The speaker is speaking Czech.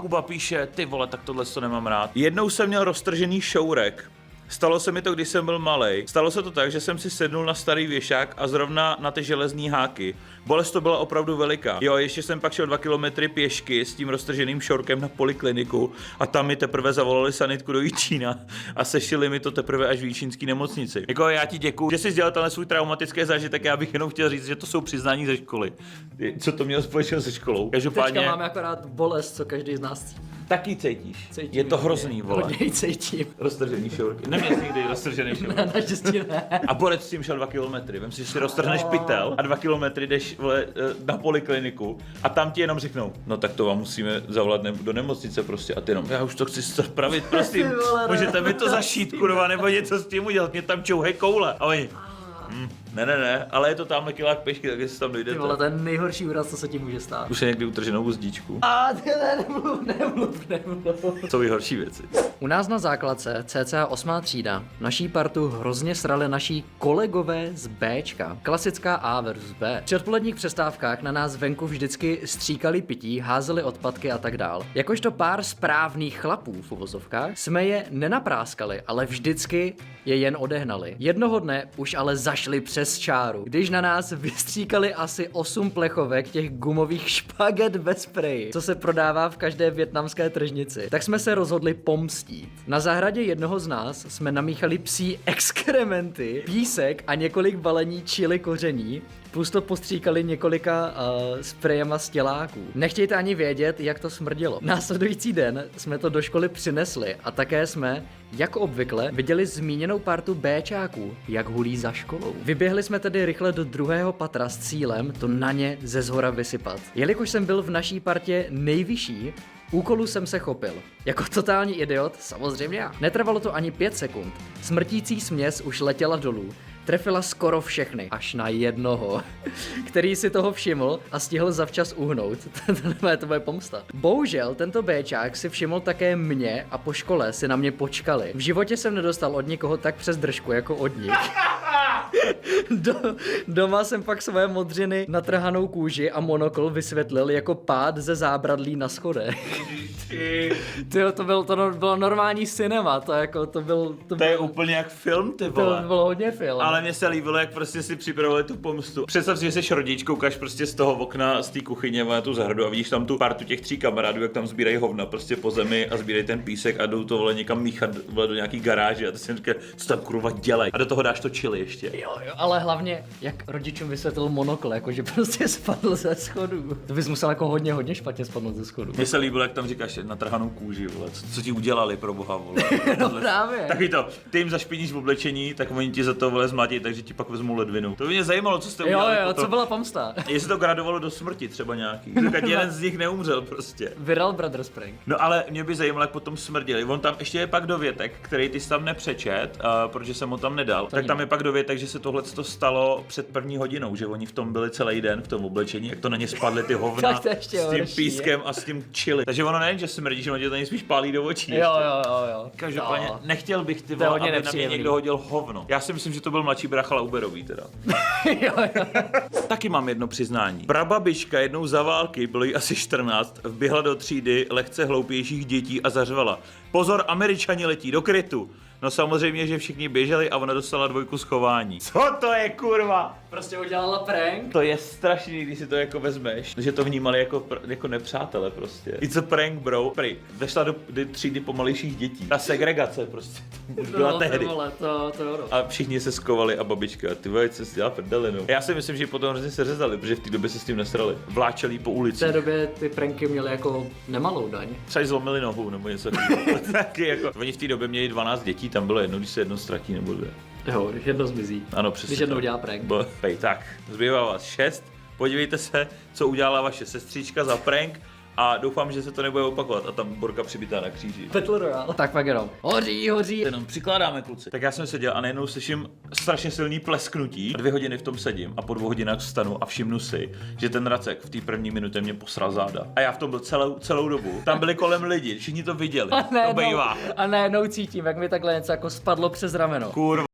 Kuba píše, ty vole, tak tohle to nemám rád. Jednou jsem měl roztržený šourek. Stalo se mi to, když jsem byl malej. Stalo se to tak, že jsem si sednul na starý věšák a zrovna na ty železní háky. Bolest to byla opravdu veliká. Jo, ještě jsem pak šel 2 kilometry pěšky s tím roztrženým šourkem na polikliniku a tam mi teprve zavolali sanitku do Jičína a sešili mi to teprve až v Jičínský nemocnici. Jako já ti děkuju, že jsi dělal tenhle svůj traumatický zážitek, já bych jenom chtěl říct, že to jsou přiznání ze školy. Co to mělo společného se školou? Každopádně Teďka máme akorát bolest, co každý z nás cítí. taky cítíš. Cítím, je to hrozný, vole. Hodně cítím. Roztržený šourky. Neměl jsi nikdy roztržený šourek. Naštěstí ne. A borec s tím šel 2 kilometry. Vem si, že si roztrhneš pytel a 2 kilometry jdeš vole, na polikliniku a tam ti jenom řeknou, no tak to vám musíme zavolat do nemocnice prostě a ty jenom, já už to chci spravit, prosím, můžete mi to zašít, kurva, nebo něco s tím udělat, mě tam čouhej koule. A oni, ne, ale je to tamhle kilák pešky, tak jestli tam dojdete. Ty vole, to je nejhorší úraz, co se ti může stát. Už je někdy utrženou uzdičku. A ty nemluv. Co by horší věci. U nás na základce cca 8. třída naší partu hrozně srali naší kolegové z Bčka. Klasická A versus B. Při odpoledních přestávkách na nás venku vždycky stříkali pití, házeli odpadky a tak dál. Jakožto pár správných chlapů v uvozovkách jsme je nenapráskali, ale vždycky je jen odehnali. Jednoho dne už ale zašli přes čáru, když na nás vystříkali asi 8 plechovek těch gumových špaget bez spreji, co se prodává v každé vietnamské tržnici. Tak jsme se rozhodli pomstít. Na zahradě jednoho z nás jsme namíchali psí exkrementy, písek a několik balení chili koření, plus to postříkali několika sprejema z těláků. Nechtějte ani vědět, jak to smrdělo. Následující den jsme to do školy přinesli a také jsme, jako obvykle, viděli zmíněnou partu Bčáků, jak hulí za školou. Vyběhli jsme tedy rychle do druhého patra s cílem to na ně ze zhora vysypat. Jelikož jsem byl v naší partě nejvyšší, úkolu jsem se chopil. Jako totální idiot, samozřejmě já. Netrvalo to ani 5 sekund. Smrtící směs už letěla dolů. Trefila skoro všechny, až na jednoho, který si toho všiml a stihl zavčas uhnout. To bude pomsta. Bohužel tento Bčák si všiml také mě a po škole si na mě počkali. V životě jsem nedostal od nikoho tak přes držku jako od nich. Doma jsem pak své modřiny, natrhanou kůži a monokl vysvětlil jako pád ze zábradlí na schodech. Tyjo, to bylo normální cinema, To je úplně jak film, ty vole. To bylo hodně film. Ale mně se líbilo, jak prostě si připravili tu pomstu. Představ si, že jsi rodič, koukáš prostě z toho okna, z té kuchyně na tu zahradu a vidíš tam tu partu těch 3 kamarádů, jak tam sbírají hovna prostě po zemi a sbírají ten písek a jdou to vole někam míchat vole, do nějaký garáže a ty si říká, co tam kurva dělej. A do toho dáš to chili ještě. Jo, ale hlavně, jak rodičům vysvětlil monokl, jakože prostě spadl ze schodů. To bys musel jako hodně špatně spadnout ze schodů. Mně se líbilo, jak tam říkáš natrhanou kůži, vole. Co ti udělali pro boha, vole. No právě. Taky to, ty jim zašpiníš v oblečení, tak oni ti za to vole zmlatí, takže ti pak vezmou ledvinu. To by mě zajímalo, co jste udělali. Jo, co byla pomsta? Jestli to gradovalo do smrti třeba nějaký. Tak jeden z nich neumřel prostě. Viral Brothers prank. No ale mě by zajímalo, jak potom smrděli. On tam ještě je pak dovětek, který ty jsi tam nepřečet, protože jsem ho tam nedal. Tak tam je pak dovětek, že se tohle stalo před 1. hodinou, že oni v tom byli celý den v tom oblečení, jak to na ně spadly ty hovna s tím pískem a s tím chili. Takže ono nejen, že smrdíš, ono tě to nejspíš pálí do očí. Jo. Každopádně nechtěl bych ty vole, aby na mě někdo hodil hovno. Já si myslím, že to byl mladší brácha Lauberový teda. jo. Taky mám jedno přiznání. Prababička jednou za války, bylo jí asi 14, vběhla do třídy lehce hloupějších dětí a zařvala: Pozor, Američani letí do krytu. No samozřejmě, že všichni běželi a ona dostala 2 schování. Co to je, kurva? Prostě udělala prank. To je strašný, když si to jako vezmeš, že to vnímali jako nepřátele prostě. It's a prank, bro. Prý, vešla do třídy pomalejších dětí. Ta segregace prostě. Byla tehdy. Vole, to a všichni se skovali a babička, ty vole, co si dělá prdelinu. Já si myslím, že potom hrozně se řezali, protože v té době se s tím nesrali. Vláčeli po ulici. V té době ty pranky měly jako nemalou daň. Třeba zlomili nohu nebo něco takového. Taky jako. Oni v té době měli 12 dětí, tam bylo jedno, když se jedno ztratí nebo 2. Jo, když jedno zmizí. Ano, přesně. Když jednou dělá prank. Tak, zbývá vás 6. Podívejte se, co udělala vaše sestřička za prank a doufám, že se to nebude opakovat. A tam Borka přibitá na kříži. Battle Royale. Tak pak jenom. Hoří. Jenom přikládáme, kluci. Tak já jsem seděl a najednou slyším strašně silný plesknutí. 2 hodiny v tom sedím a po 2 hodinách vstanu a všimnu si, že ten Racek v té první minutě mě posral záda. A já v tom byl celou dobu. Tam byli kolem lidi, všichni to viděli. To bývá. A najednou cítím, jak mi takhle něco jako spadlo přes rameno. Kurva.